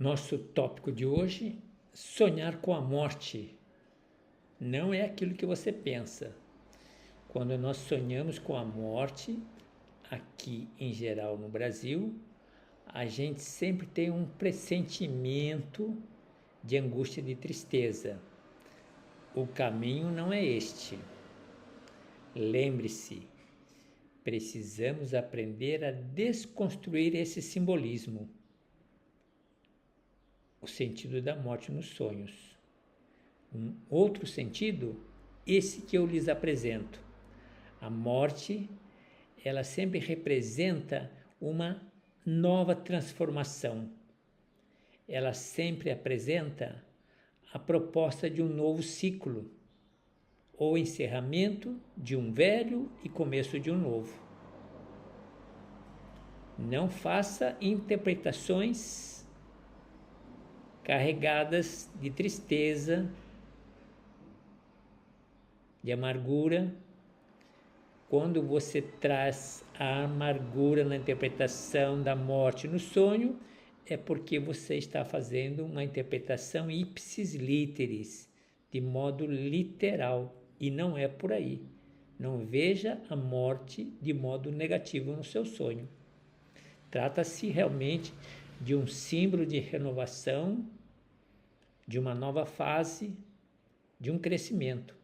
Nosso tópico de hoje: sonhar com a morte. Não é aquilo que você pensa. Quando nós sonhamos com a morte, aqui em geral no Brasil, a gente sempre tem um pressentimento de angústia e de tristeza. O caminho não é este. Lembre-se, precisamos aprender a desconstruir esse simbolismo, o sentido da morte nos sonhos. Um outro sentido, esse que eu lhes apresento. A morte, ela sempre representa uma nova transformação. Ela sempre apresenta a proposta de um novo ciclo, ou encerramento de um velho e começo de um novo. Não faça interpretações carregadas de tristeza, de amargura. Quando você traz a amargura na interpretação da morte no sonho, é porque você está fazendo uma interpretação ipsis literis, de modo literal, e não é por aí. Não veja a morte de modo negativo no seu sonho. Trata-se realmente de um símbolo de renovação, de uma nova fase, de um crescimento.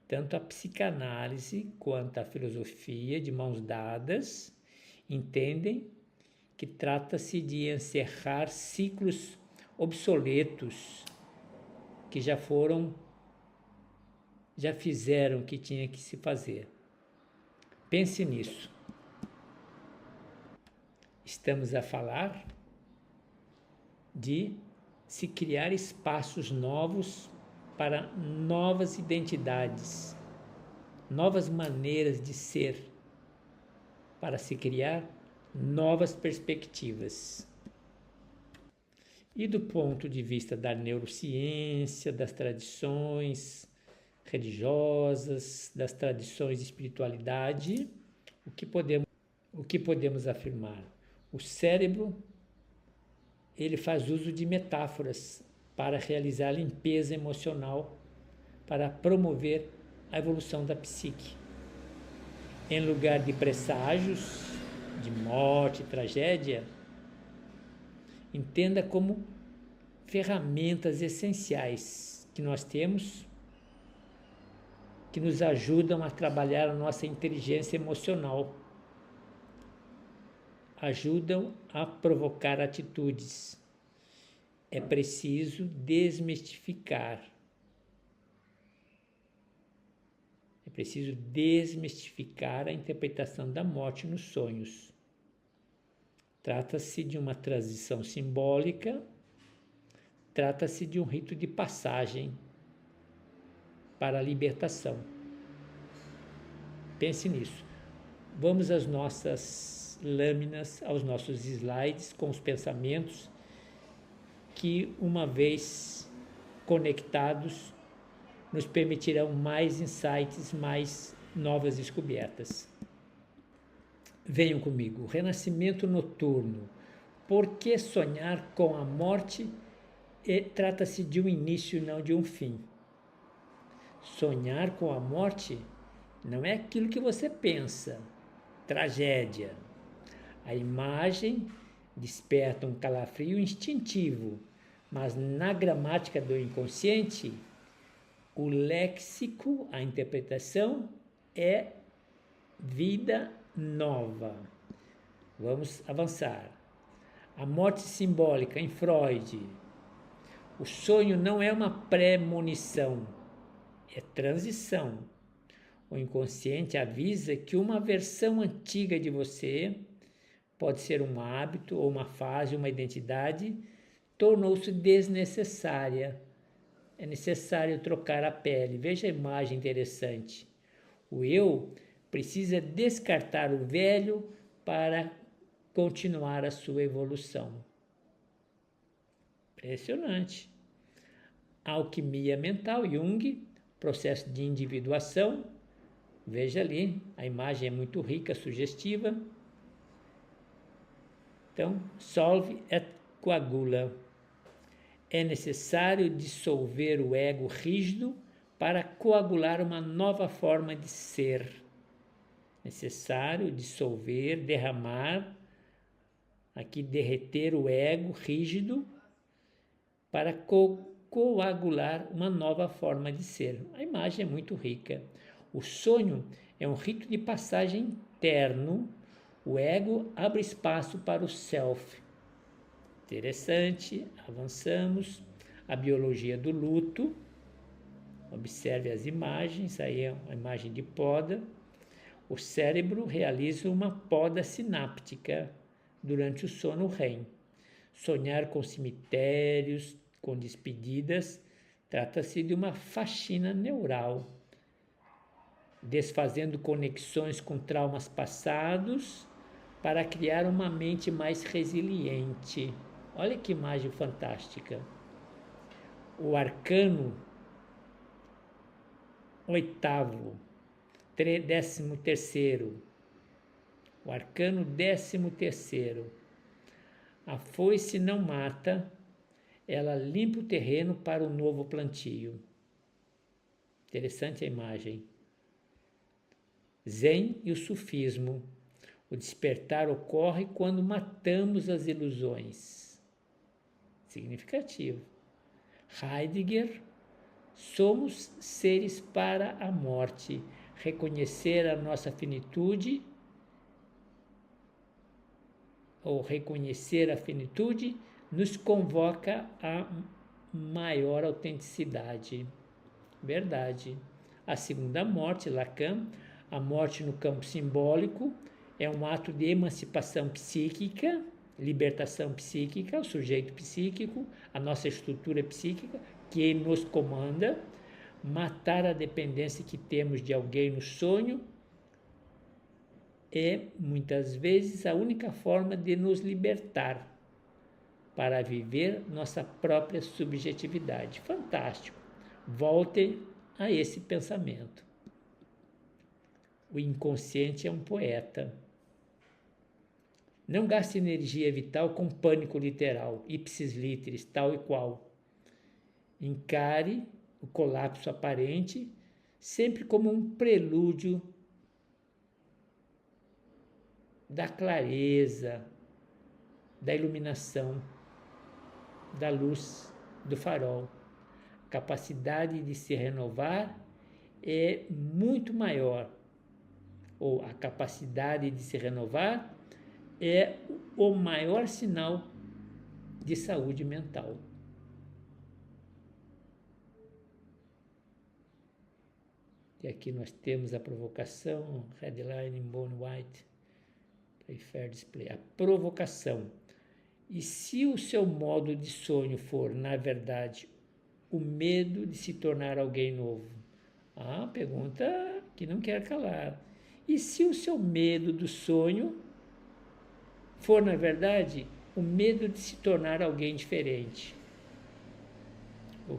Tanto a psicanálise quanto a filosofia, de mãos dadas, entendem que trata-se de encerrar ciclos obsoletos que já fizeram o que tinha que se fazer. Pense nisso. Estamos a falar de se criar espaços novos para novas identidades, novas maneiras de ser, para se criar novas perspectivas. E do ponto de vista da neurociência, das tradições religiosas, das tradições de espiritualidade, o que podemos afirmar? O cérebro, ele faz uso de metáforas para realizar a limpeza emocional, para promover a evolução da psique. Em lugar de presságios de morte e tragédia, entenda como ferramentas essenciais que nós temos, que nos ajudam a trabalhar a nossa inteligência emocional, ajudam a provocar atitudes. É preciso desmistificar. É preciso desmistificar a interpretação da morte nos sonhos. Trata-se de uma transição simbólica, trata-se de um rito de passagem para a libertação. Pense nisso. Vamos às nossas lâminas, aos nossos slides com os pensamentos que, uma vez conectados, nos permitirão mais insights, mais novas descobertas. Venham comigo. Renascimento noturno. Por que sonhar com a morte? Trata-se de um início, não de um fim. Sonhar com a morte não é aquilo que você pensa. Tragédia. A imagem desperta um calafrio instintivo, mas na gramática do inconsciente, o léxico, a interpretação é vida nova. Vamos avançar. A morte simbólica em Freud. O sonho não é uma premonição, é transição. O inconsciente avisa que uma versão antiga de você, pode ser um hábito ou uma fase, uma identidade, tornou-se desnecessária. É necessário trocar a pele. Veja a imagem interessante. O eu precisa descartar o velho para continuar a sua evolução. Impressionante. Alquimia mental, Jung, processo de individuação. Veja ali, a imagem é muito rica, sugestiva. Então, solve et coagula. É necessário dissolver o ego rígido para coagular uma nova forma de ser. Necessário dissolver, derramar, aqui derreter o ego rígido para coagular uma nova forma de ser. A imagem é muito rica. O sonho é um rito de passagem interno. O ego abre espaço para o self. Interessante, avançamos. A biologia do luto. Observe as imagens, aí é uma imagem de poda. O cérebro realiza uma poda sináptica durante o sono REM. Sonhar com cemitérios, com despedidas, trata-se de uma faxina neural, desfazendo conexões com traumas passados para criar uma mente mais resiliente. Olha que imagem fantástica. O arcano oitavo, 13º. O arcano 13º. A foice não mata, ela limpa o terreno para o novo plantio. Interessante a imagem. Zen e o sufismo. O despertar ocorre quando matamos as ilusões. Significativo. Heidegger. Somos seres para a morte. Reconhecer a nossa finitude ou reconhecer a finitude nos convoca a maior autenticidade. Verdade. A segunda morte, Lacan, a morte no campo simbólico, é um ato de emancipação psíquica, libertação psíquica, o sujeito psíquico, a nossa estrutura psíquica, que nos comanda. Matar a dependência que temos de alguém no sonho é, muitas vezes, a única forma de nos libertar para viver nossa própria subjetividade. Fantástico. Voltem a esse pensamento. O inconsciente é um poeta. Não gaste energia vital com pânico literal, ipsis literis, tal e qual. Encare o colapso aparente sempre como um prelúdio da clareza, da iluminação, da luz, do farol. A capacidade de se renovar é muito maior, ou a capacidade de se renovar é o maior sinal de saúde mental. E aqui nós temos a provocação, headline, bone white, play fair display. A provocação. E se o seu modo de sonho for, na verdade, o medo de se tornar alguém novo? Ah, pergunta que não quer calar. E se o seu medo do sonho for, na verdade, o medo de se tornar alguém diferente? O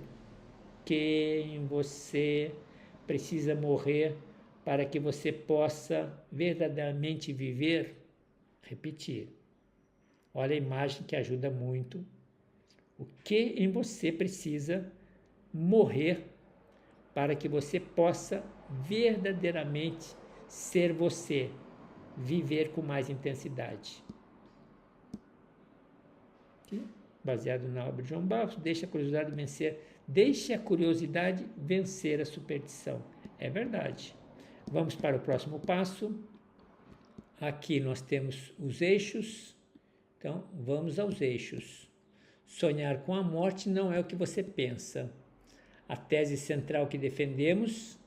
que você precisa morrer para que você possa verdadeiramente viver? Repetir. Olha a imagem que ajuda muito. O que em você precisa morrer para que você possa verdadeiramente ser você, viver com mais intensidade. Aqui, baseado na obra de João Barros, deixe a curiosidade vencer a superstição. É verdade. Vamos para o próximo passo. Aqui nós temos os eixos. Então, vamos aos eixos. Sonhar com a morte não é o que você pensa. A tese central que defendemos: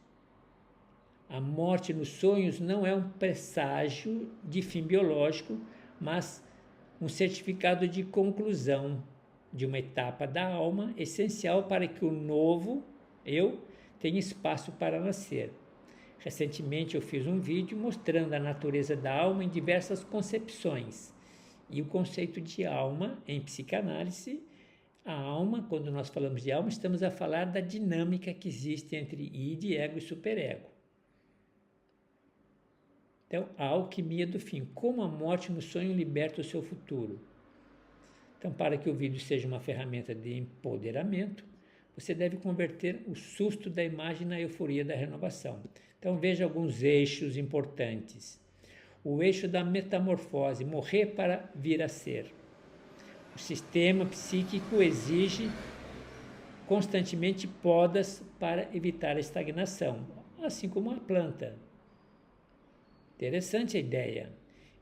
a morte nos sonhos não é um presságio de fim biológico, mas um certificado de conclusão de uma etapa da alma essencial para que o novo eu tenha espaço para nascer. Recentemente eu fiz um vídeo mostrando a natureza da alma em diversas concepções. E o conceito de alma em psicanálise, a alma, quando nós falamos de alma, estamos a falar da dinâmica que existe entre id, ego e superego. Então, a alquimia do fim. Como a morte no sonho liberta o seu futuro? Então, para que o vídeo seja uma ferramenta de empoderamento, você deve converter o susto da imagem na euforia da renovação. Então, veja alguns eixos importantes. O eixo da metamorfose, morrer para vir a ser. O sistema psíquico exige constantemente podas para evitar a estagnação, assim como a planta. Interessante a ideia.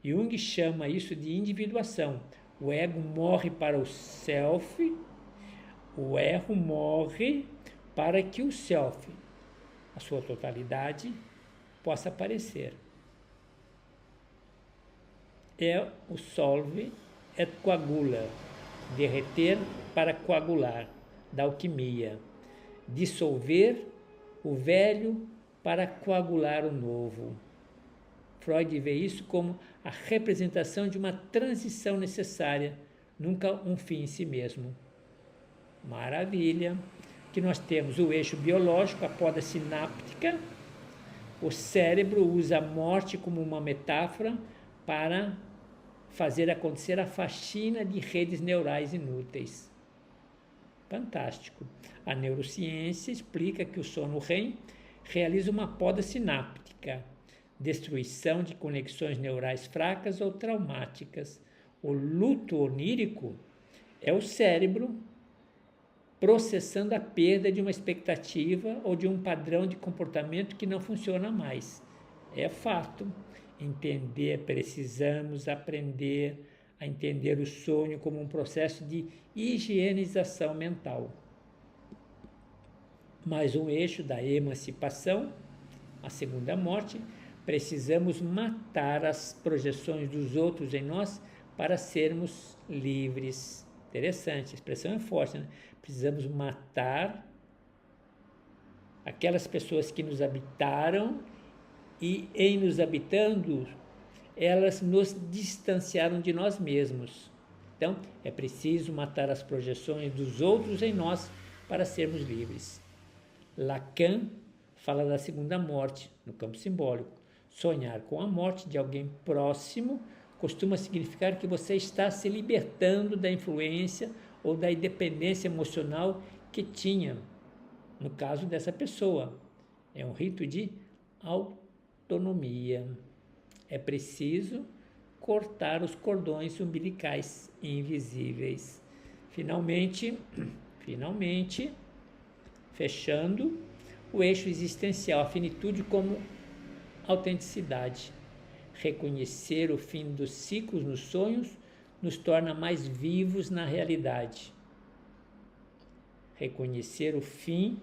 Jung chama isso de individuação. O ego morre para o self, o ego morre para que o self, a sua totalidade, possa aparecer. É o solve et coagula, derreter para coagular, da alquimia. Dissolver o velho para coagular o novo. Freud vê isso como a representação de uma transição necessária, nunca um fim em si mesmo. Maravilha! Que nós temos o eixo biológico, a poda sináptica. O cérebro usa a morte como uma metáfora para fazer acontecer a faxina de redes neurais inúteis. Fantástico. A neurociência explica que o sono REM realiza uma poda sináptica, destruição de conexões neurais fracas ou traumáticas. O luto onírico é o cérebro processando a perda de uma expectativa ou de um padrão de comportamento que não funciona mais. É fato. Precisamos aprender a entender o sonho como um processo de higienização mental. Mais um eixo da emancipação, a segunda morte. Precisamos matar as projeções dos outros em nós para sermos livres. Interessante, a expressão é forte, né? Precisamos matar aquelas pessoas que nos habitaram e, em nos habitando, elas nos distanciaram de nós mesmos. Então, é preciso matar as projeções dos outros em nós para sermos livres. Lacan fala da segunda morte, no campo simbólico. Sonhar com a morte de alguém próximo costuma significar que você está se libertando da influência ou da independência emocional que tinha, no caso dessa pessoa. É um rito de autonomia. É preciso cortar os cordões umbilicais invisíveis. Finalmente, fechando, o eixo existencial, a finitude como autenticidade. Reconhecer o fim dos ciclos nos sonhos nos torna mais vivos na realidade. Reconhecer o fim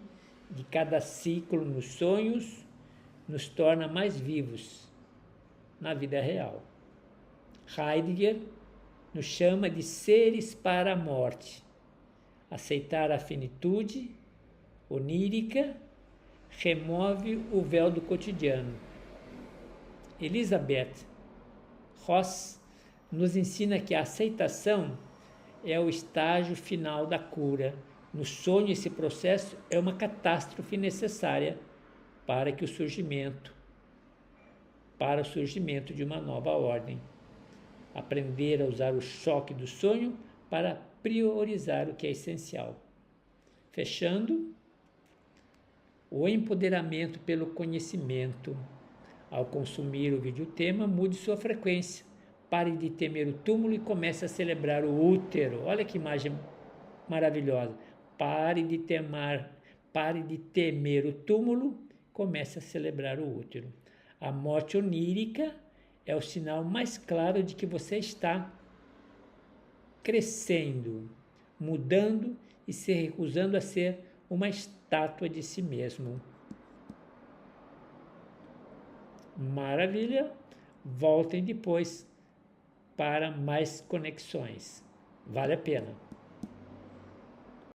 de cada ciclo nos sonhos nos torna mais vivos na vida real. Heidegger nos chama de seres para a morte. Aceitar a finitude onírica remove o véu do cotidiano. Elizabeth Ross nos ensina que a aceitação é o estágio final da cura. No sonho, esse processo é uma catástrofe necessária para o surgimento de uma nova ordem. Aprender a usar o choque do sonho para priorizar o que é essencial. Fechando, o empoderamento pelo conhecimento. Ao consumir o videotema, mude sua frequência. Pare de temer o túmulo e comece a celebrar o útero. Olha que imagem maravilhosa. Pare de temer o túmulo, comece a celebrar o útero. A morte onírica é o sinal mais claro de que você está crescendo, mudando e se recusando a ser uma estátua de si mesmo. Maravilha! Voltem depois para mais conexões. Vale a pena.